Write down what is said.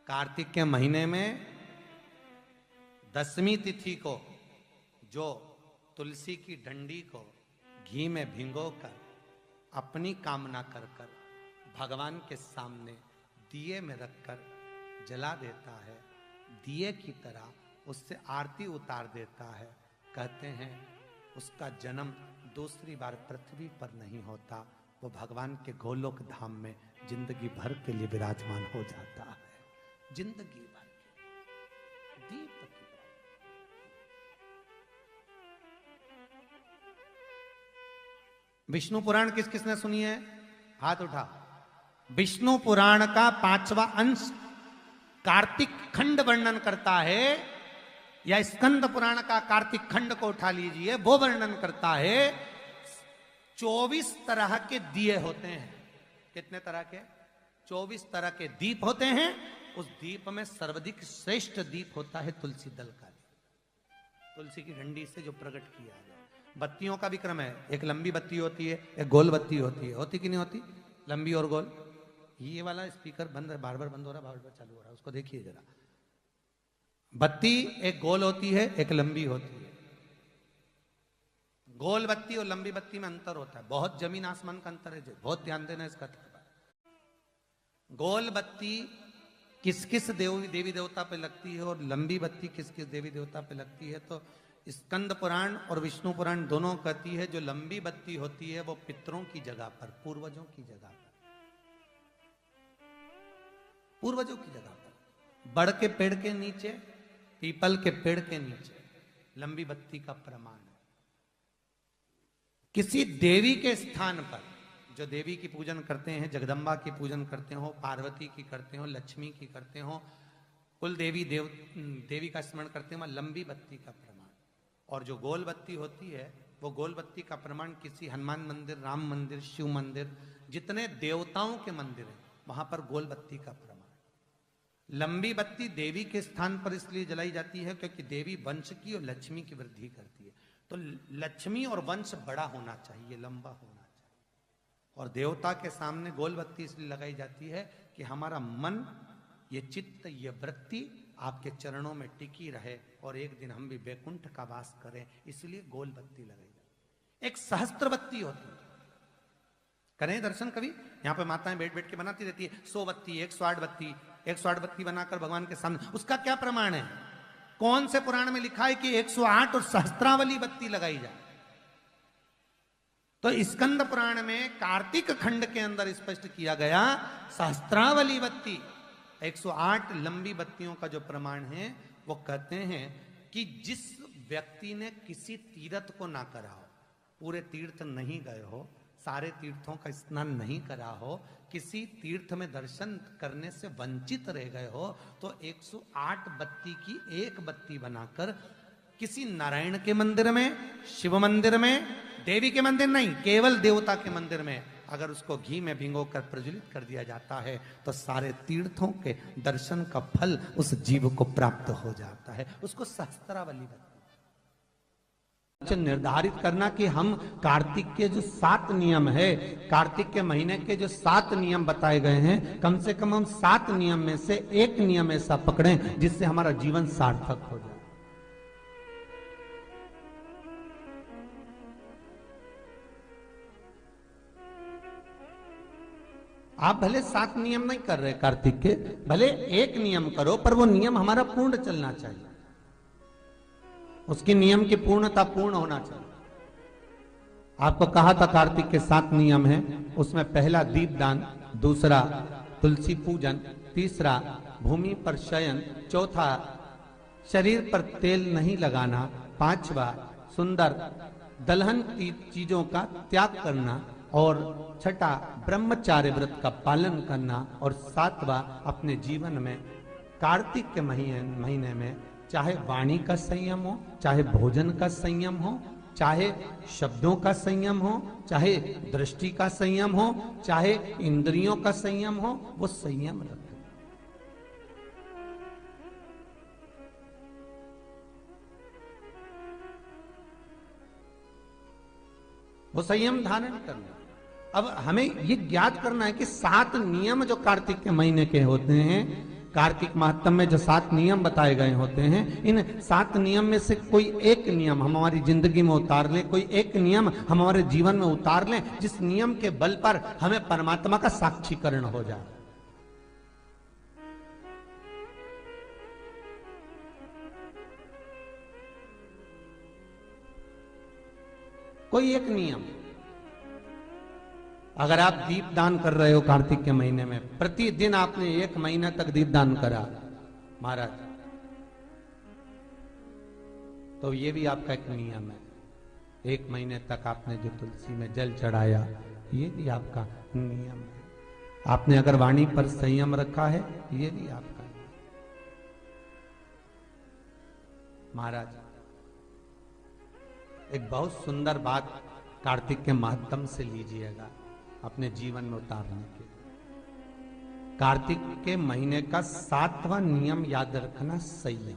कार्तिक के महीने में 10वीं तिथि को जो तुलसी की डंडी को घी में भिगोकर अपनी कामना कर कर भगवान के सामने दिए में रखकर जला देता है, दिए की तरह उससे आरती उतार देता है, कहते हैं उसका जन्म दूसरी बार पृथ्वी पर नहीं होता, वो भगवान के गोलोक धाम में जिंदगी भर के लिए विराजमान हो जाता है। जिंदगी भर के दीप की विष्णु पुराण किस किसने सुनी है? हाथ उठा। विष्णु पुराण का 5वां अंश कार्तिक खंड वर्णन करता है, या स्कंद पुराण का कार्तिक खंड को उठा लीजिए, वो वर्णन करता है 24 तरह के दिए होते हैं। कितने तरह के? 24 तरह के दीप होते हैं। उस दीप में सर्वाधिक श्रेष्ठ दीप होता है तुलसी दल का दीप, तुलसी की डंडी से जो प्रकट किया जाए। बत्तियों का भी क्रम है, एक लंबी बत्ती होती है, एक गोल बत्ती होती है। होती कि नहीं होती? लंबी और गोल। ये वाला स्पीकर बंद है, बार बार बंद हो रहा, बार बार चालू हो रहा, उसको देखिए जरा। बत्ती एक गोल होती है, एक लंबी होती है। गोल बत्ती और लंबी बत्ती में अंतर होता है, बहुत जमीन आसमान का अंतर है, बहुत ध्यान देना इसका। गोल बत्ती किस किस देवी देवता पे लगती है और लंबी बत्ती किस किस देवी देवता पे लगती है, तो स्कंद पुराण और विष्णु पुराण दोनों कहती है जो लंबी बत्ती होती है वो पितरों की जगह पर, पूर्वजों की जगह पर, पूर्वजों की जगह पर, बड़ के पेड़ के नीचे, पीपल के पेड़ के नीचे लंबी बत्ती का प्रमाण है। किसी देवी के स्थान पर, जो देवी की पूजन करते हैं, जगदम्बा की पूजन करते हो, पार्वती की करते हो, लक्ष्मी की करते हो, कुल देवी का स्मरण करते हो, लंबी बत्ती का प्रमाण। और जो गोल बत्ती होती है वो गोल बत्ती का प्रमाण किसी हनुमान मंदिर, राम मंदिर, शिव मंदिर, जितने देवताओं के मंदिर हैं वहां पर गोल बत्ती का प्रमाण। लंबी बत्ती देवी के स्थान पर इसलिए जलाई जाती है क्योंकि देवी वंश की और लक्ष्मी की वृद्धि करती है, तो लक्ष्मी और वंश बड़ा होना चाहिए, लंबा होना चाहिए। और देवता के सामने गोल बत्ती इसलिए लगाई जाती है कि हमारा मन, ये चित्त, ये वृत्ति आपके चरणों में टिकी रहे और एक दिन हम भी वैकुंठ का वास करें, इसलिए गोल बत्ती लगाई जाती है। एक सहस्त्र बत्ती होती है, करें दर्शन कभी? यहाँ पे माताएं बैठ बैठ के बनाती रहती है 100 बत्ती, 108 बत्ती, 108 बत्ती बनाकर भगवान के सामने। उसका क्या प्रमाण है? कौन से पुराण में लिखा है कि 108 और सहस्त्रावली बत्ती लगाई जाए? तो स्कंद पुराण में कार्तिक खंड के अंदर स्पष्ट किया गया, सहस्त्रावली बत्ती, 108 लंबी बत्तियों का जो प्रमाण है, वो कहते हैं कि जिस व्यक्ति ने किसी तीर्थ को ना करा हो, पूरे तीर्थ नहीं गए हो, सारे तीर्थों का स्नान नहीं करा हो, किसी तीर्थ में दर्शन करने से वंचित रह गए हो, तो 108 बत्ती की एक बत्ती बनाकर किसी नारायण के मंदिर में, शिव मंदिर में, देवी के मंदिर नहीं, केवल देवता के मंदिर में अगर उसको घी में भिगोकर प्रज्वलित कर दिया जाता है तो सारे तीर्थों के दर्शन का फल उस जीव को प्राप्त हो जाता है। उसको सहस्त्रावली बत्ती। निर्धारित करना कि हम कार्तिक के जो 7 नियम है, कार्तिक के महीने के जो 7 नियम बताए गए हैं, कम से कम हम 7 नियम में से एक नियम ऐसा पकड़ें जिससे हमारा जीवन सार्थक हो जाए। आप भले 7 नियम नहीं कर रहे कार्तिक के, भले एक नियम करो, पर वो नियम हमारा पूर्ण चलना चाहिए, उसकी नियम की पूर्णता पूर्ण होना चाहिए। आपको कहा था कार्तिक के 7 नियम हैं, उसमें पहला दीपदान, दूसरा तुलसी पूजन, तीसरा भूमि पर शयन, चौथा शरीर पर तेल नहीं लगाना, पांचवा सुंदर दलहन चीजों का त्याग करना, और छठा ब्रह्मचार्य व्रत का पालन करना, और 7वां अपने जीवन में कार्तिक के महीने में चाहे वाणी का संयम हो, चाहे भोजन का संयम हो, चाहे शब्दों का संयम हो, चाहे दृष्टि का संयम हो, चाहे इंद्रियों का संयम हो, वो संयम रखें। वो संयम धारण करना। अब हमें ये ज्ञात करना है कि 7 नियम जो कार्तिक के महीने के होते हैं, कार्तिक महात्म में जो 7 नियम बताए गए होते हैं, इन 7 नियम में से कोई एक नियम हम हमारी जिंदगी में उतार लें, कोई एक नियम हम हमारे जीवन में उतार लें, जिस नियम के बल पर हमें परमात्मा का साक्षीकरण हो जाए। कोई एक नियम, अगर आप दीप दान कर रहे हो कार्तिक के महीने में, प्रतिदिन आपने 1 महीने तक दीप दान करा महाराज, तो ये भी आपका एक नियम है। 1 महीने तक आपने जो तुलसी में जल चढ़ाया, ये भी आपका नियम है। आपने अगर वाणी पर संयम रखा है, ये भी आपका नियम। महाराज एक बहुत सुंदर बात कार्तिक के माध्यम से लीजिएगा अपने जीवन में उतारने के। कार्तिक के महीने का 7वां नियम याद रखना, संयम।